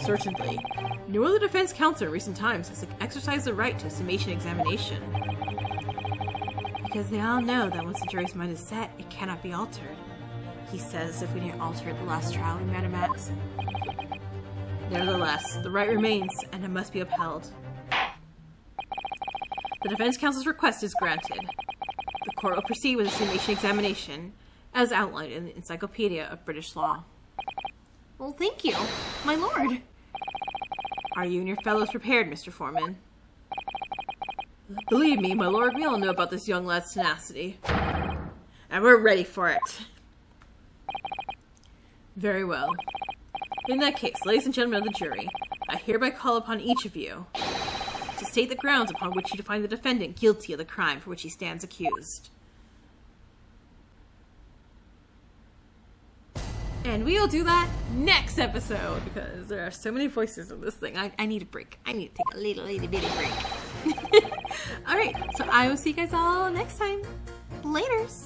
Certainly. No other defense counsel in recent times has exercised the right to a summation examination. Because they all know that once the jury's mind is set, it cannot be altered. He says if we didn't alter it the last trial we met him at. Nevertheless, the right remains, and it must be upheld. The defense counsel's request is granted. The court will proceed with a summation examination, as outlined in the Encyclopedia of British Law. Well, thank you, my lord. Are you and your fellows prepared, Mr. Foreman? Believe me, my lord, we all know about this young lad's tenacity. And we're ready for it. Very well. In that case, ladies and gentlemen of the jury, I hereby call upon each of you to state the grounds upon which you find the defendant guilty of the crime for which he stands accused. And we'll do that next episode, because there are so many voices in this thing. I need a break. I need to take a little bitty break. Alright, so I will see you guys all next time. Laters!